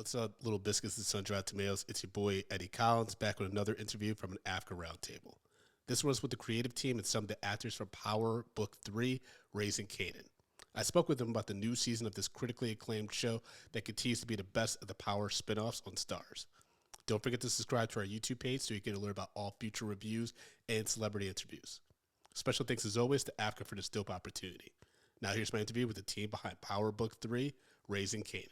What's up, little biscuits and sun-dried tomatoes? It's your boy Eddie Collins back with another interview from an Africa Roundtable. This one's with the creative team and some of the actors from Power Book 3, Raising Kanan. I spoke with them about the new season of this critically acclaimed show that continues to be the best of the Power spinoffs on Stars. Don't forget to subscribe to our YouTube page so you can alert about all future reviews and celebrity interviews. Special thanks as always to Africa for this dope opportunity. Now here's my interview with the team behind Power Book 3, Raising Kanan.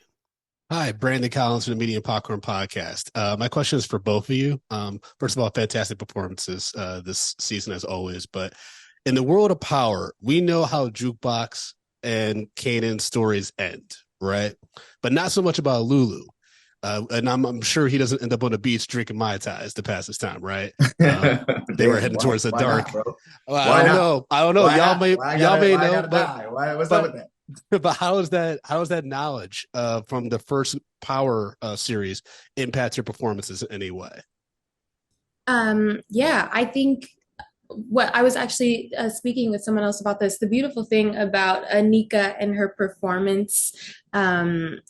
Hi, Brandon Collins from the Media and Popcorn Podcast. My question is for both of you. First of all, fantastic performances this season as always. But in the world of Power, we know how Jukebox and Kanan's stories end, right? But not so much about Lulu. And I'm sure he doesn't end up on the beach drinking Mai Tais to pass his time, right? They were heading towards the dark. Not, well, I don't know. Y'all may know, what's up with that? But how is that knowledge from the first Power series impact your performances in any way? Yeah, I think what I was actually speaking with someone else about this. The beautiful thing about Anika and her performance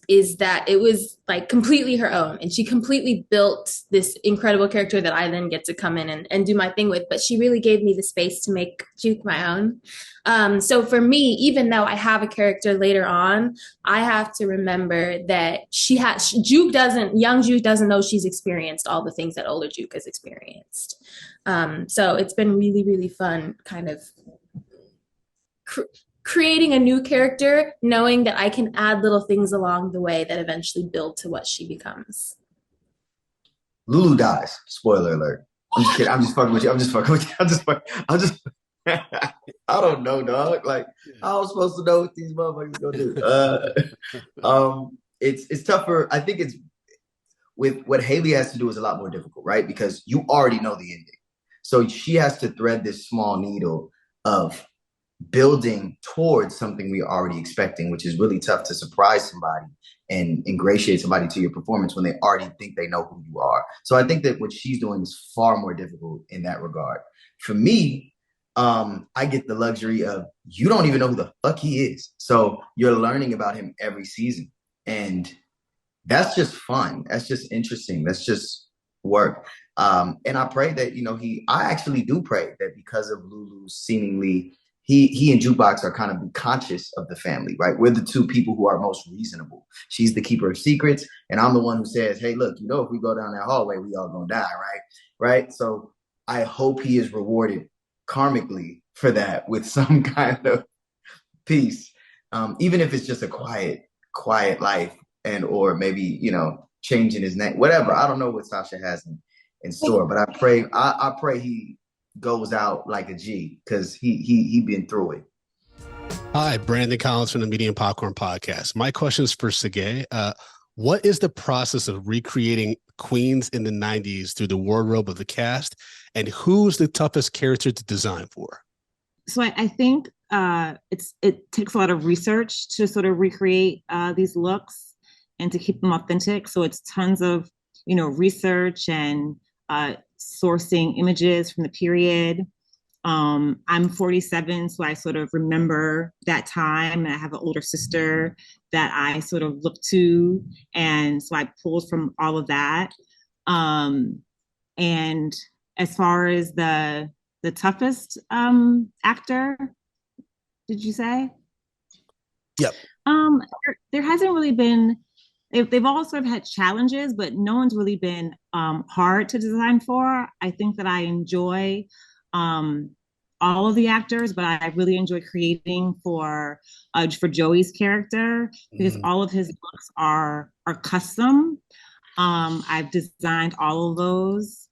is that it was like completely her own, and she completely built this incredible character that I then get to come in and do my thing with. But she really gave me the space to make Juke my own. So for me, even though I have a character later on, I have to remember that young Juke doesn't know she's experienced all the things that older Juke has experienced. So it's been really, really fun kind of creating a new character, knowing that I can add little things along the way that eventually build to what she becomes. Lulu dies. Spoiler alert. I'm just kidding. I'm just fucking with you. I don't know, dog. Like, I was supposed to know what these motherfuckers gonna do. It's tougher. I think it's with what Haley has to do is a lot more difficult, right? Because you already know the ending. So she has to thread this small needle of building towards something we're already expecting, which is really tough to surprise somebody and ingratiate somebody to your performance when they already think they know who you are. So I think that what she's doing is far more difficult in that regard. For me, I get the luxury of you don't even know who the fuck he is. So you're learning about him every season. And that's just fun. That's just interesting. That's just work. And I pray that, I actually do pray that because of Lulu's seemingly, he and Jukebox are kind of conscious of the family, right? We're the two people who are most reasonable. She's the keeper of secrets, and I'm the one who says, hey, look, if we go down that hallway, we all gonna die, right? Right? So I hope he is rewarded karmically for that with some kind of peace, even if it's just a quiet life or maybe, changing his name, whatever. I don't know what Sascha has in store, but I pray he goes out like a G because he been through it. Hi, Brandon Collins from the Media and Popcorn Podcast. My question is for Tsigie. What is the process of recreating Queens in the 90s through the wardrobe of the cast, and who's the toughest character to design for? So I think it takes a lot of research to sort of recreate these looks and to keep them authentic. So it's tons of research and sourcing images from the period. I'm 47, so I sort of remember that time. I have an older sister that I sort of look to, and so I pulled from all of that. And as far as the toughest actor, did you say? Yep. There hasn't really been. They've all sort of had challenges, but no one's really been hard to design for. I think that I enjoy all of the actors, but I really enjoy creating for Joey's character because all of his looks are custom. I've designed all of those.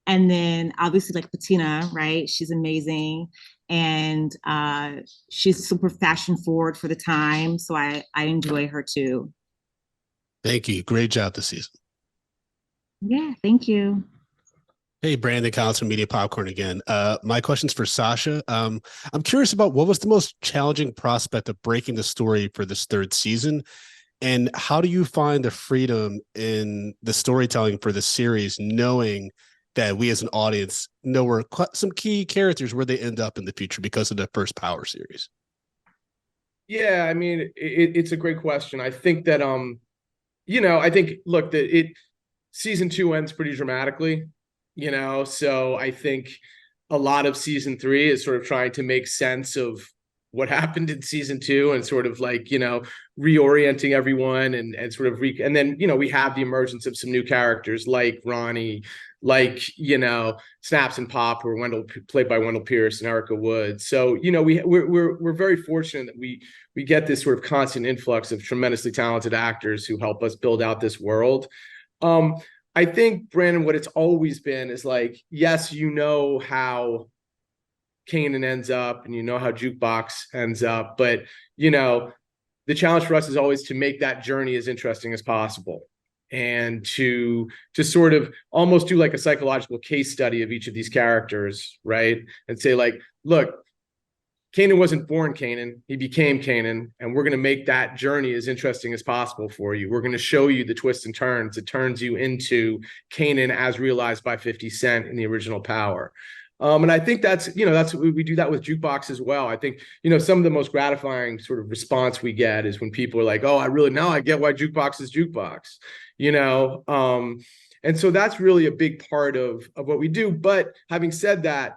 And then obviously like Patina, right? She's amazing. And she's super fashion forward for the time. So I enjoy her too. Thank you. Great job this season. Yeah, thank you. Hey, Brandon Collins from Media Popcorn again. My question's for Sascha. I'm curious about what was the most challenging prospect of breaking the story for this third season, and how do you find the freedom in the storytelling for the series, knowing that we as an audience know where some key characters where they end up in the future because of the first Power series? Yeah, I mean, it's a great question. I think that I think, look, season 2 ends pretty dramatically, so I think a lot of season 3 is sort of trying to make sense of what happened in season 2 and sort of like, reorienting everyone and sort of and then, we have the emergence of some new characters like Ronnie, like, Snaps and Pop, who are played by Wendell Pierce and Erica Wood. So, we're very fortunate that we get this sort of constant influx of tremendously talented actors who help us build out this world. I think, Brandon, what it's always been is like, yes, how Kanan ends up and how Jukebox ends up, but the challenge for us is always to make that journey as interesting as possible and to sort of almost do like a psychological case study of each of these characters, right? And say like, look, Kanan wasn't born Kanan, he became Kanan, and we're going to make that journey as interesting as possible for you. We're going to show you the twists and turns. It turns you into Kanan as realized by 50 Cent in the original Power. And I think that's we do that with Jukebox as well. I think, some of the most gratifying sort of response we get is when people are like, oh, I get why Jukebox is Jukebox, and so that's really a big part of what we do. But having said that,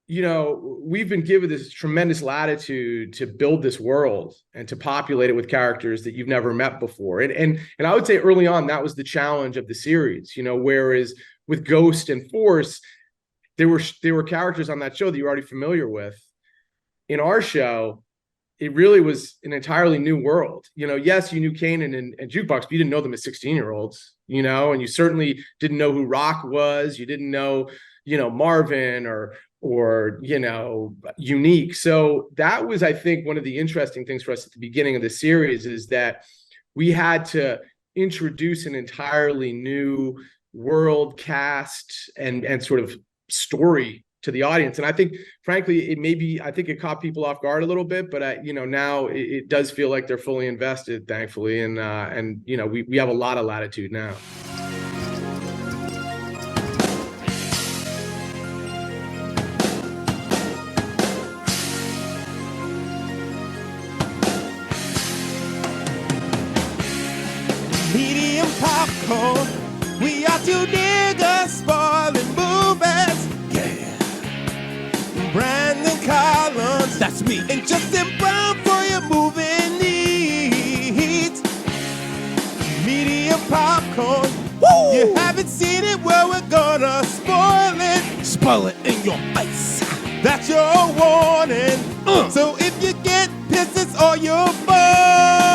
we've been given this tremendous latitude to build this world and to populate it with characters that you've never met before. And I would say early on, that was the challenge of the series, whereas with Ghost and Force, there were characters on that show that you're already familiar with. In our show, it really was an entirely new world. Yes, you knew Kanan and Jukebox, but you didn't know them as 16-year-olds, and you certainly didn't know who Rock was. You didn't know, Marvin or Unique. So that was, I think, one of the interesting things for us at the beginning of the series is that we had to introduce an entirely new world, cast, and sort of story to the audience. And I think, frankly, it caught people off guard a little bit, but now it does feel like they're fully invested, thankfully. And we have a lot of latitude now. Medium popcorn, we are two niggas spoiling movies. Yeah. Brandon Collins, that's me, and Justin Brown for your movie needs. Medium popcorn, woo! You haven't seen it, well, we're gonna spoil it. Spoil it in your face. That's your warning. So if you get pissed, it's all your fault.